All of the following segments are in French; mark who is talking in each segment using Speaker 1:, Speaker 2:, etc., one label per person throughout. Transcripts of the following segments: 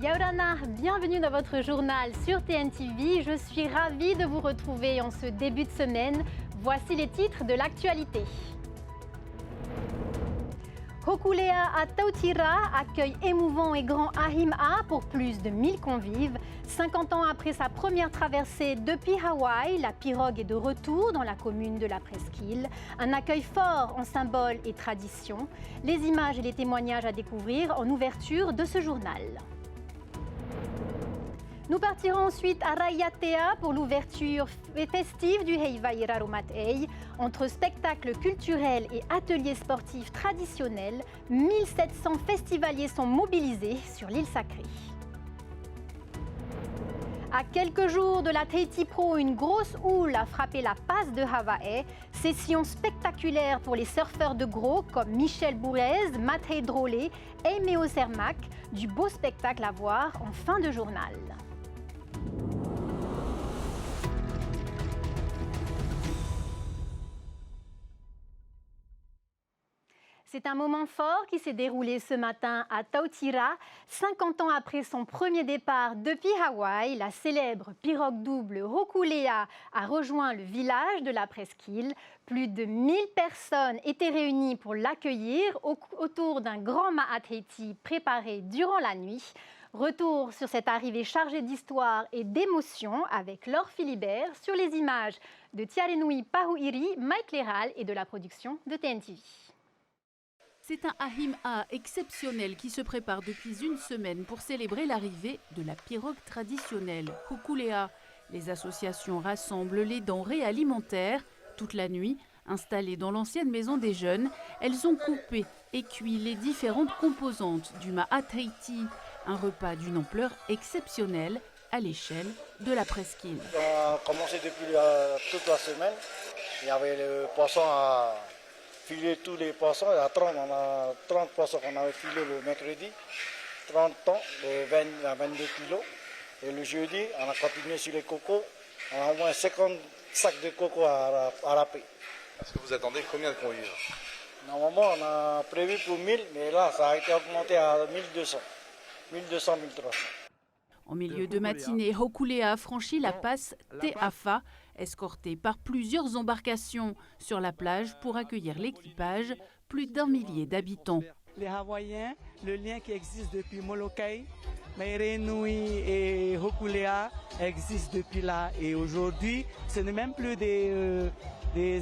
Speaker 1: Yaurana, bienvenue dans votre journal sur TNTV. Je suis ravie de vous retrouver en ce début de semaine. Voici les titres de l'actualité. Hokulea à Tautira, accueil émouvant et grand Ahim-A pour plus de 1000 convives. 50 ans après sa première traversée depuis Hawaï, la pirogue est de retour dans la commune de la Presqu'île. Un accueil fort en symboles et traditions. Les images et les témoignages à découvrir en ouverture de ce journal. Nous partirons ensuite à Raiatea pour l'ouverture festive du Heivaira Romatei. Entre spectacles culturels et ateliers sportifs traditionnels, 1700 festivaliers sont mobilisés sur l'île sacrée. À quelques jours de la Tahiti Pro, une grosse houle a frappé la passe de Hawaï. Session spectaculaire pour les surfeurs de gros comme Michel Bourrez, Matei Drolé et Meo Cermak. Du beau spectacle à voir en fin de journal. C'est un moment fort qui s'est déroulé ce matin à Tautira. 50 ans après son premier départ depuis Hawaï, la célèbre pirogue double Hokulea a rejoint le village de la Presqu'île. Plus de 1000 personnes étaient réunies pour l'accueillir autour d'un grand Ma'ateiti préparé durant la nuit. Retour sur cette arrivée chargée d'histoire et d'émotion avec Laure Philibert sur les images de Tiarenui Pahuiri, Mike Leral et de la production de TNTV.
Speaker 2: C'est un Ahim-A exceptionnel qui se prépare depuis une semaine pour célébrer l'arrivée de la pirogue traditionnelle, Hokulea. Les associations rassemblent les denrées alimentaires. Toute la nuit, installées dans l'ancienne maison des jeunes, elles ont coupé et cuit les différentes composantes du Ma'ateiti. Un repas d'une ampleur exceptionnelle à l'échelle de la Presqu'île.
Speaker 3: On a commencé depuis toute la semaine. Il y avait le poisson à filer, tous les poissons. On a 30 poissons qu'on avait filés le mercredi, 30 ans, de 20 à 22 kilos. Et le jeudi, on a continué sur les cocos. On a au moins 50 sacs de coco à râper.
Speaker 4: Est-ce que vous attendez combien de convives?
Speaker 3: Normalement, on a prévu pour 1000, mais là, ça a été augmenté à 1200. 1200, 1300.
Speaker 2: En milieu de matinée, Hokulea franchit la passe Te Afa, escorté par plusieurs embarcations sur la plage pour accueillir l'équipage, plus d'1 millier d'habitants.
Speaker 5: Les Hawaïens, le lien qui existe depuis Molokai, Mairenui et Hokulea existe depuis là. Et aujourd'hui, ce n'est même plus des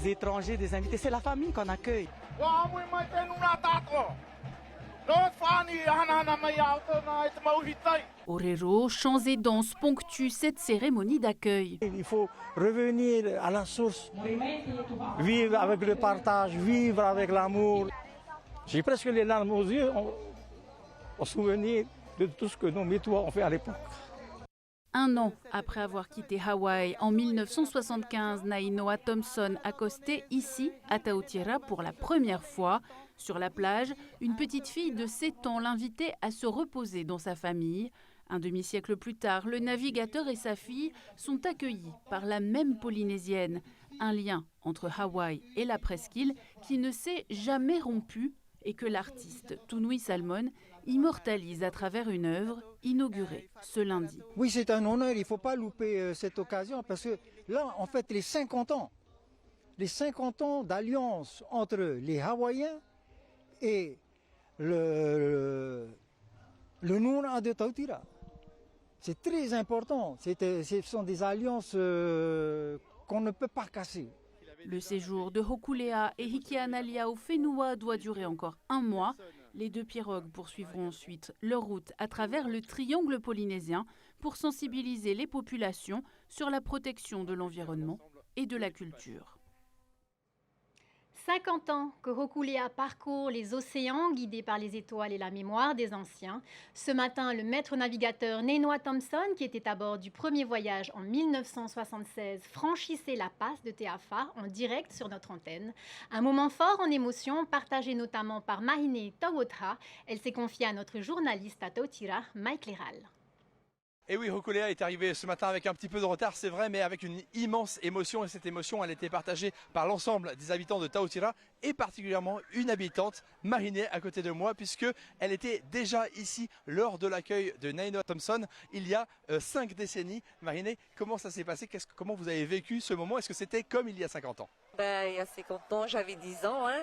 Speaker 5: étrangers, des invités, c'est la famille qu'on accueille.
Speaker 2: Orero, chants et danses ponctuent cette cérémonie d'accueil.
Speaker 5: Il faut revenir à la source, vivre avec le partage, vivre avec l'amour. J'ai presque les larmes aux yeux au souvenir de tout ce que nos métois ont fait à l'époque.
Speaker 2: Un an après avoir quitté Hawaï en 1975, Nainoa Thompson accostait ici à Tautira pour la première fois. Sur la plage, une petite fille de 7 ans l'invitait à se reposer dans sa famille. Un demi-siècle plus tard, le navigateur et sa fille sont accueillis par la même Polynésienne. Un lien entre Hawaï et la Presqu'île qui ne s'est jamais rompu et que l'artiste Tunui Salmon immortalise à travers une œuvre inaugurée ce lundi.
Speaker 6: Oui, c'est un honneur, il ne faut pas louper cette occasion parce que là, en fait, les 50 ans d'alliance entre les Hawaïens et le Noura de Tautira. C'est très important, ce sont des alliances qu'on ne peut pas casser.
Speaker 2: Le séjour de Hokulea et Hikianalia au Whenua doit durer encore 1 mois. Les 2 pirogues poursuivront ensuite leur route à travers le triangle polynésien pour sensibiliser les populations sur la protection de l'environnement et de la culture.
Speaker 1: 50 ans que Hokulea parcourt les océans guidé par les étoiles et la mémoire des anciens. Ce matin, le maître navigateur Nainoa Thompson, qui était à bord du premier voyage en 1976, franchissait la passe de Te Afa en direct sur notre antenne. Un moment fort en émotion, partagé notamment par Mahine Tawotha. Elle s'est confiée à notre journaliste à Tautira, Mike Leral.
Speaker 4: Et oui, Hokulea est arrivé ce matin avec un petit peu de retard, c'est vrai, mais avec une immense émotion. Et cette émotion, elle était partagée par l'ensemble des habitants de Taotira et particulièrement une habitante, Marinée, à côté de moi, puisqu'elle était déjà ici lors de l'accueil de Nainoa Thompson il y a 5 décennies. Marinée, comment ça s'est passé? Comment vous avez vécu ce moment? Est-ce que c'était comme il y a 50 ans?
Speaker 7: Il y a 50 ans, j'avais 10 ans. Hein.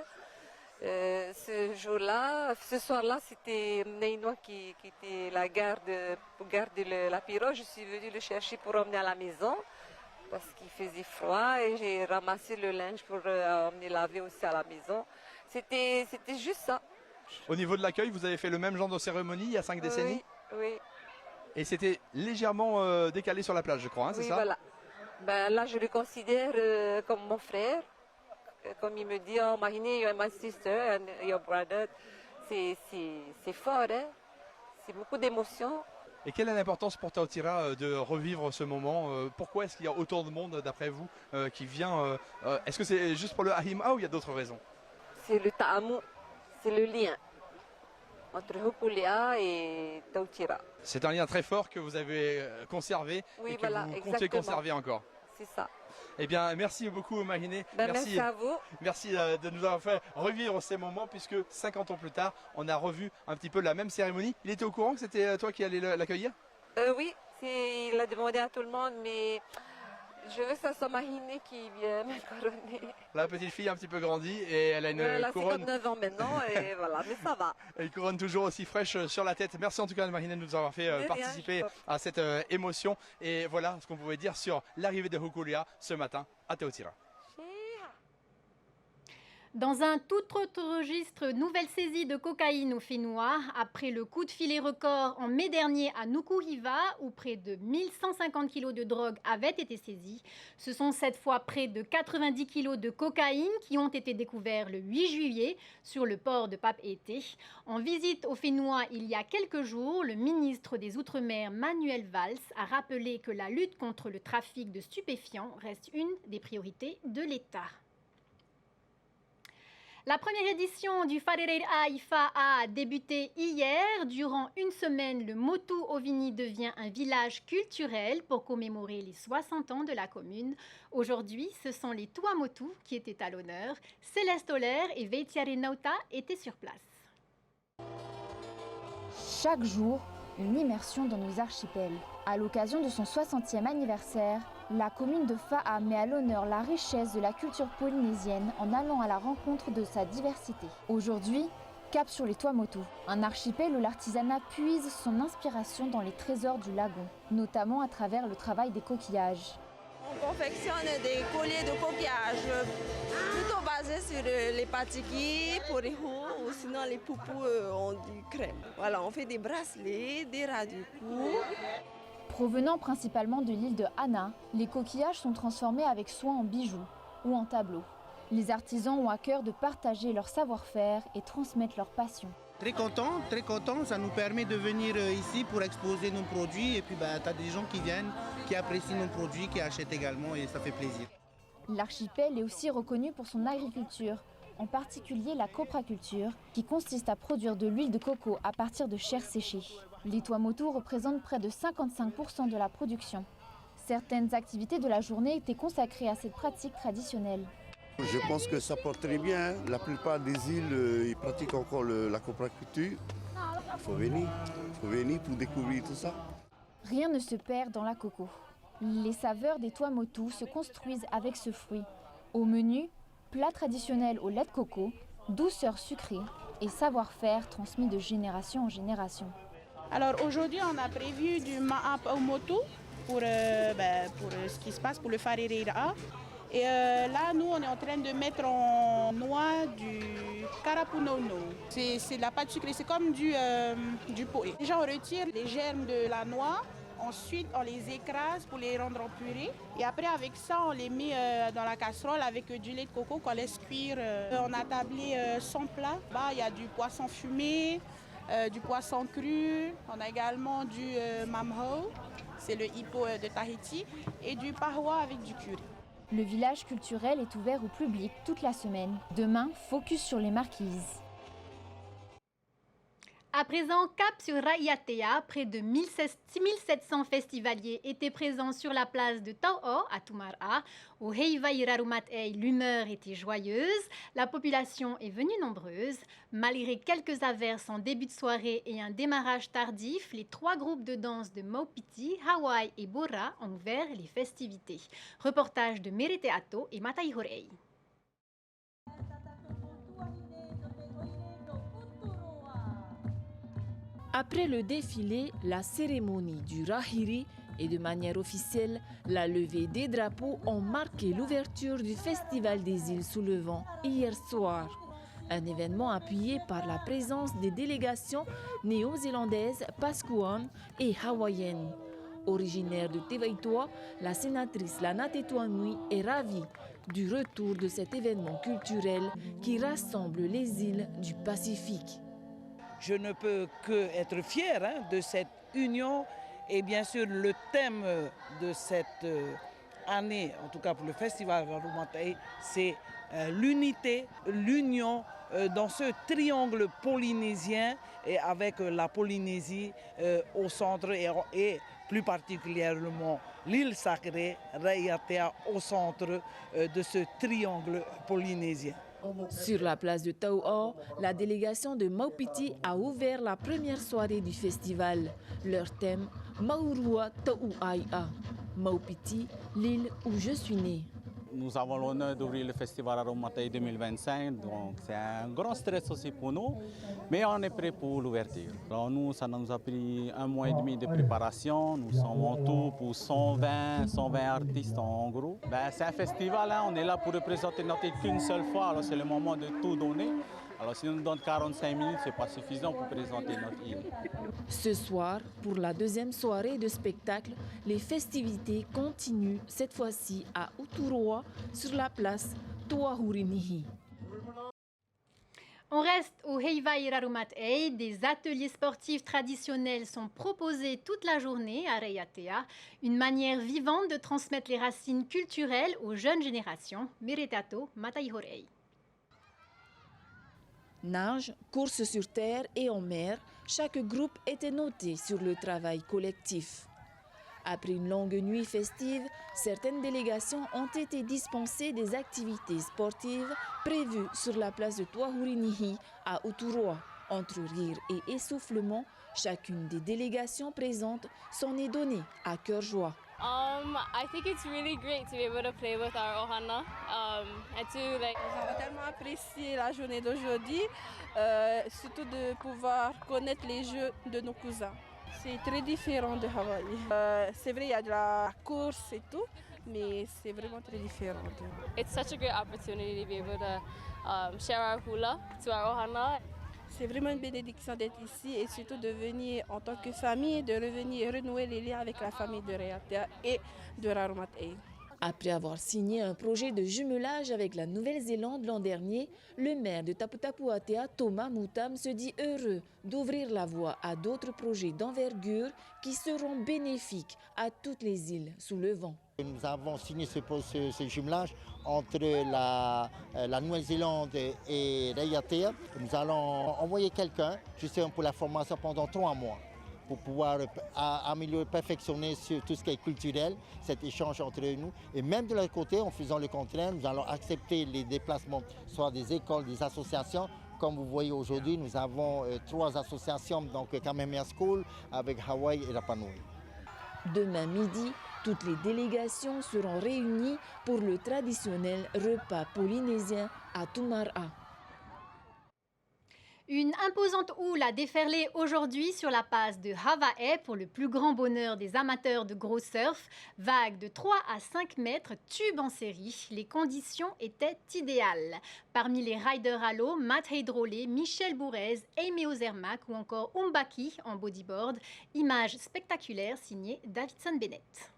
Speaker 7: Ce soir-là, c'était Nainoa qui était la garde pour garder la pirogue. Je suis venue le chercher pour emmener à la maison parce qu'il faisait froid et j'ai ramassé le linge pour emmener laver aussi à la maison. C'était juste ça.
Speaker 4: Au niveau de l'accueil, vous avez fait le même genre de cérémonie il y a 5 décennies?
Speaker 7: Oui.
Speaker 4: Et c'était légèrement décalé sur la plage, je crois, hein, c'est
Speaker 7: Oui,
Speaker 4: ça?
Speaker 7: Voilà. Là, je le considère comme mon frère. Comme il me dit, oh Marinée, you're my sister and your brother. C'est fort, hein? C'est beaucoup d'émotions.
Speaker 4: Et quelle est l'importance pour Taotira de revivre ce moment? Pourquoi est-ce qu'il y a autant de monde, d'après vous, qui vient? Est-ce que c'est juste pour le Ahima ou il y a d'autres raisons?
Speaker 7: C'est le ta'amu, c'est le lien entre Hokulea et Taotira.
Speaker 4: C'est un lien très fort que vous avez conservé
Speaker 7: Oui,
Speaker 4: et que
Speaker 7: voilà,
Speaker 4: vous comptez
Speaker 7: exactement.
Speaker 4: conserver encore.
Speaker 7: C'est ça.
Speaker 4: Eh bien, merci beaucoup Marinée.
Speaker 7: Merci à vous.
Speaker 4: Merci de nous avoir fait revivre ces moments puisque 50 ans plus tard, on a revu un petit peu la même cérémonie. Il était au courant que c'était toi qui allais l'accueillir?
Speaker 7: Oui, il a demandé à tout le monde, mais je veux que ça soit Marinée qui vienne me couronner.
Speaker 4: La petite fille a un petit peu grandi et elle a une
Speaker 7: Elle a
Speaker 4: couronne.
Speaker 7: 59 ans maintenant et voilà, mais ça va.
Speaker 4: Une couronne toujours aussi fraîche sur la tête. Merci en tout cas Marinée de nous avoir fait
Speaker 7: De rien,
Speaker 4: participer à cette émotion. Et voilà ce qu'on pouvait dire sur l'arrivée de Hokulea ce matin à Taotira.
Speaker 1: Dans un tout autre registre, nouvelle saisie de cocaïne au Fénois après le coup de filet record en mai dernier à Nukuhiva où près de 1150 kg de drogue avaient été saisis. Ce sont cette fois près de 90 kg de cocaïne qui ont été découverts le 8 juillet sur le port de Papeete. En visite au Fénois il y a quelques jours, le ministre des Outre-mer Manuel Valls a rappelé que la lutte contre le trafic de stupéfiants reste une des priorités de l'État. La première édition du Wharereira Ifa a débuté hier. Durant une semaine, le Motu Ovini devient un village culturel pour commémorer les 60 ans de la commune. Aujourd'hui, ce sont les Tuamotu qui étaient à l'honneur. Céleste Oller et Veitiare Nauta étaient sur place.
Speaker 8: Chaque jour, une immersion dans nos archipels. À l'occasion de son 60e anniversaire, la commune de Fa'a met à l'honneur la richesse de la culture polynésienne en allant à la rencontre de sa diversité. Aujourd'hui, cap sur les Tuamotu, un archipel où l'artisanat puise son inspiration dans les trésors du lagon, notamment à travers le travail des coquillages.
Speaker 9: On confectionne des colliers de coquillages plutôt basés sur les patiki, porihon ou sinon les poupous ont du crème. Voilà, on fait des bracelets, des ras du cou.
Speaker 8: Provenant principalement de l'île de Hana, les coquillages sont transformés avec soin en bijoux ou en tableaux. Les artisans ont à cœur de partager leur savoir-faire et transmettre leur passion.
Speaker 10: Très content, ça nous permet de venir ici pour exposer nos produits et puis tu as des gens qui viennent, qui apprécient nos produits, qui achètent également et ça fait plaisir.
Speaker 8: L'archipel est aussi reconnu pour son agriculture, en particulier la copraculture, qui consiste à produire de l'huile de coco à partir de chair séchée. Les Tuamotu représentent près de 55% de la production. Certaines activités de la journée étaient consacrées à cette pratique traditionnelle.
Speaker 11: Je pense que ça porte très bien. La plupart des îles, ils pratiquent encore la copraculture. Il faut venir pour découvrir tout ça.
Speaker 8: Rien ne se perd dans la coco. Les saveurs des Tuamotu se construisent avec ce fruit. Au menu, plat traditionnel au lait de coco, douceur sucrée et savoir-faire transmis de génération en génération.
Speaker 12: Alors aujourd'hui, on a prévu du ma'ap au motu pour ce qui se passe pour le Wharereira. Et là, nous, on est en train de mettre en noix du karapunono. C'est de la pâte sucrée, c'est comme du poé. Déjà, on retire les germes de la noix. Ensuite, on les écrase pour les rendre en purée. Et après, avec ça, on les met dans la casserole avec du lait de coco qu'on laisse cuire. On a tablé 100 plats. Il y a du poisson fumé, du poisson cru. On a également du mamho, c'est le hippo de Tahiti, et du pahwa avec du curry.
Speaker 8: Le village culturel est ouvert au public toute la semaine. Demain, focus sur les marquises.
Speaker 1: À présent, cap sur Raiatea, près de 6700 festivaliers étaient présents sur la place de Tau'o à Tumar'a. Au Heivairarumat'ei, l'humeur était joyeuse, la population est venue nombreuse. Malgré quelques averses en début de soirée et un démarrage tardif, les 3 groupes de danse de Maupiti, Hawaii et Bora ont ouvert les festivités. Reportage de Merete Atto et Matai Horei.
Speaker 13: Après le défilé, la cérémonie du Rahiri et de manière officielle, la levée des drapeaux ont marqué l'ouverture du Festival des îles sous le vent hier soir. Un événement appuyé par la présence des délégations néo-zélandaises, pascouanes et hawaïennes. Originaire de Tevaitoa, la sénatrice Lana Tetuanui est ravie du retour de cet événement culturel qui rassemble les îles du Pacifique.
Speaker 14: Je ne peux qu'être fier de cette union et bien sûr le thème de cette année, en tout cas pour le festival Rarumat'ei, c'est l'unité, l'union dans ce triangle polynésien et avec la Polynésie au centre et plus particulièrement l'île sacrée Raiatea au centre de ce triangle polynésien.
Speaker 13: Sur la place de Tau'o, la délégation de Maupiti a ouvert la première soirée du festival. Leur thème, Maurua Tau'ai'a. Maupiti, l'île où je suis né.
Speaker 15: Nous avons l'honneur d'ouvrir le festival Rarumat'ei 2025, donc c'est un grand stress aussi pour nous, mais on est prêt pour l'ouverture. Alors nous, ça nous a pris 1 mois et demi de préparation, nous sommes en tout pour 120 artistes en gros. C'est un festival, on est là pour représenter notre île qu'une seule fois, alors c'est le moment de tout donner. Alors si on nous donne 45 minutes, ce n'est pas suffisant pour présenter notre île.
Speaker 13: Ce soir, pour la 2e soirée de spectacle, les festivités continuent, cette fois-ci à Uturoa, sur la place Toahurinihi.
Speaker 1: On reste au Heivairarumat'ei. Des ateliers sportifs traditionnels sont proposés toute la journée à Raiatea. Une manière vivante de transmettre les racines culturelles aux jeunes générations. Merete Atto, Matai Horei.
Speaker 13: Nage, course sur terre et en mer, chaque groupe était noté sur le travail collectif. Après une longue nuit festive, certaines délégations ont été dispensées des activités sportives prévues sur la place de Toahurinihi à Uturoa. Entre rire et essoufflement, chacune des délégations présentes s'en est donnée à cœur joie.
Speaker 16: I think it's really great to be able to play with our ohana and to like.
Speaker 9: Nous avons tellement apprécié la journée d'aujourd'hui, surtout de pouvoir connaître les jeux de nos cousins. C'est très différent de Hawaï. C'est vrai, il y a de la course et tout, mais c'est vraiment très différent.
Speaker 16: It's such a great opportunity to be able to share our hula to our ohana.
Speaker 9: C'est vraiment une bénédiction d'être ici et surtout de venir en tant que famille, de revenir renouer les liens avec la famille de Raiatea et de Rarumat'ei.
Speaker 13: Après avoir signé un projet de jumelage avec la Nouvelle-Zélande l'an dernier, le maire de Taputapuatea, Thomas Moutam, se dit heureux d'ouvrir la voie à d'autres projets d'envergure qui seront bénéfiques à toutes les îles sous le vent.
Speaker 17: Nous avons signé ce jumelage entre la Nouvelle-Zélande et Raiatea. Nous allons envoyer quelqu'un justement pour la formation pendant 3 mois pour pouvoir améliorer, perfectionner sur tout ce qui est culturel, cet échange entre nous. Et même de l'autre côté, en faisant le contraire, nous allons accepter les déplacements, soit des écoles, des associations. Comme vous voyez aujourd'hui, nous avons 3 associations, donc Kamehameha School avec Hawaii et Rapa Nui.
Speaker 13: Demain midi, toutes les délégations seront réunies pour le traditionnel repas polynésien à Tumar'a.
Speaker 1: Une imposante houle a déferlé aujourd'hui sur la passe de Havae pour le plus grand bonheur des amateurs de gros surf. Vagues de 3 à 5 mètres, tubes en série. Les conditions étaient idéales. Parmi les riders à l'eau, Matt Heidrolé, Michel Bourrez, Amy Ozermak ou encore Umbaki en bodyboard. Images spectaculaires signées Davidson Bennett.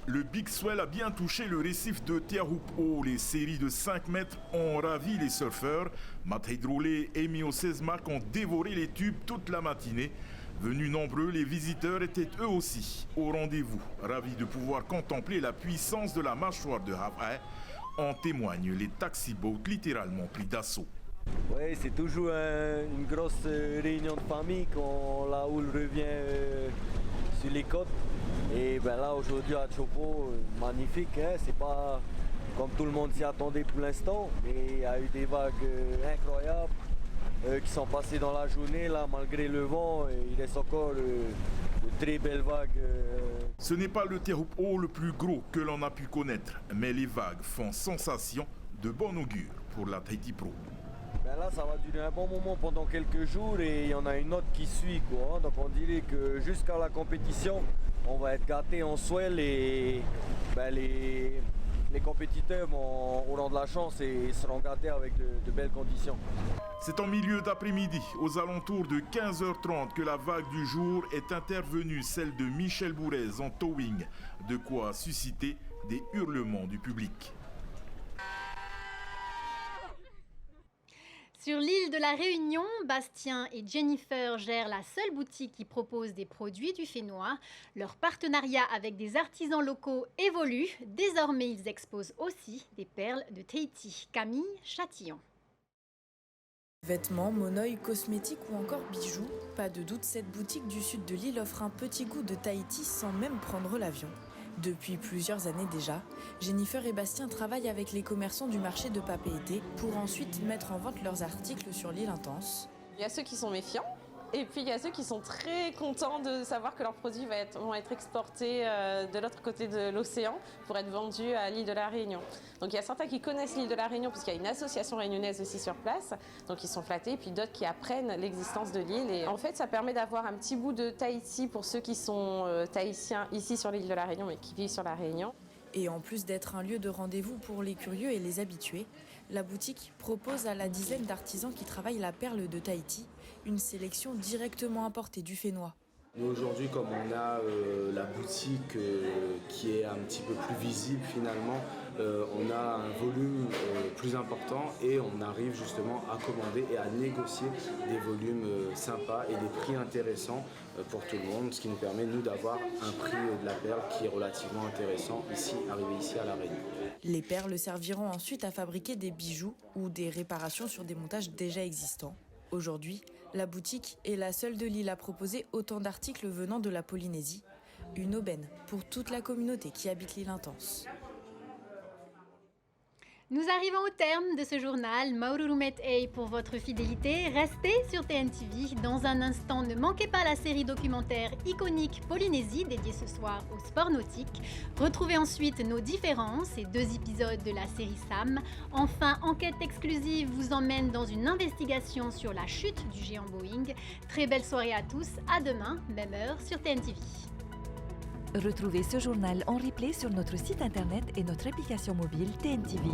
Speaker 18: Le Big Swell a bien touché le récif de Te Ahupu'o. Les séries de 5 mètres ont ravi les surfeurs. Matt Heidrolé et Amy Ozermak ont dévoré les tubes toute la matinée. Venus nombreux, les visiteurs étaient eux aussi au rendez-vous. Ravis de pouvoir contempler la puissance de la mâchoire de Hawaii. En témoignent les taxi-boats littéralement pris d'assaut.
Speaker 19: Oui, c'est toujours une grosse réunion de famille quand la houle revient sur les côtes. Et ben là aujourd'hui à Chopo, magnifique, hein, c'est pas comme tout le monde s'y attendait pour l'instant, mais il y a eu des vagues incroyables qui sont passées dans la journée. Là, malgré le vent, il reste encore de très belles vagues.
Speaker 18: Ce n'est pas le Teahupo'o le plus gros que l'on a pu connaître, mais les vagues font sensation, de bon augure pour la Tahiti Pro.
Speaker 19: Ben là, ça va durer un bon moment pendant quelques jours et il y en a une autre qui suit, quoi. Donc on dirait que jusqu'à la compétition, on va être gâtés en swell et ben, les compétiteurs auront de la chance et seront gâtés avec de belles conditions.
Speaker 18: C'est en milieu d'après-midi, aux alentours de 15h30, que la vague du jour est intervenue, celle de Michel Bourez en towing, de quoi susciter des hurlements du public.
Speaker 1: Sur l'île de la Réunion, Bastien et Jennifer gèrent la seule boutique qui propose des produits du Fénois. Leur partenariat avec des artisans locaux évolue. Désormais, ils exposent aussi des perles de Tahiti. Camille Châtillon.
Speaker 20: Vêtements, monoeil, cosmétiques ou encore bijoux, pas de doute, cette boutique du sud de l'île offre un petit goût de Tahiti sans même prendre l'avion. Depuis plusieurs années déjà, Jennifer et Bastien travaillent avec les commerçants du marché de Papeete pour ensuite mettre en vente leurs articles sur l'île Intense.
Speaker 21: Il y a ceux qui sont méfiants et puis il y a ceux qui sont très contents de savoir que leurs produits vont être exportés de l'autre côté de l'océan pour être vendus à l'île de la Réunion. Donc il y a certains qui connaissent l'île de la Réunion parce qu'il y a une association réunionnaise aussi sur place, donc ils sont flattés, et puis d'autres qui apprennent l'existence de l'île. Et en fait, ça permet d'avoir un petit bout de Tahiti pour ceux qui sont tahitiens ici sur l'île de la Réunion mais qui vivent sur la Réunion.
Speaker 20: Et en plus d'être un lieu de rendez-vous pour les curieux et les habitués, la boutique propose à la dizaine d'artisans qui travaillent la perle de Tahiti une sélection directement importée du Fénois.
Speaker 22: Nous aujourd'hui, comme on a la boutique qui est un petit peu plus visible finalement, on a un volume plus important et on arrive justement à commander et à négocier des volumes sympas et des prix intéressants pour tout le monde, ce qui nous permet nous d'avoir un prix de la perle qui est relativement intéressant arrivé ici à La Réunion.
Speaker 20: Les perles serviront ensuite à fabriquer des bijoux ou des réparations sur des montages déjà existants. Aujourd'hui, la boutique est la seule de l'île à proposer autant d'articles venant de la Polynésie. Une aubaine pour toute la communauté qui habite l'île Intense.
Speaker 1: Nous arrivons au terme de ce journal. Maururumet Ei pour votre fidélité. Restez sur TNTV. Dans un instant, ne manquez pas la série documentaire iconique Polynésie dédiée ce soir au sport nautique. Retrouvez ensuite nos différences et 2 épisodes de la série Sam. Enfin, Enquête exclusive vous emmène dans une investigation sur la chute du géant Boeing. Très belle soirée à tous. À demain, même heure sur TNTV.
Speaker 23: Retrouvez ce journal en replay sur notre site internet et notre application mobile TNTV.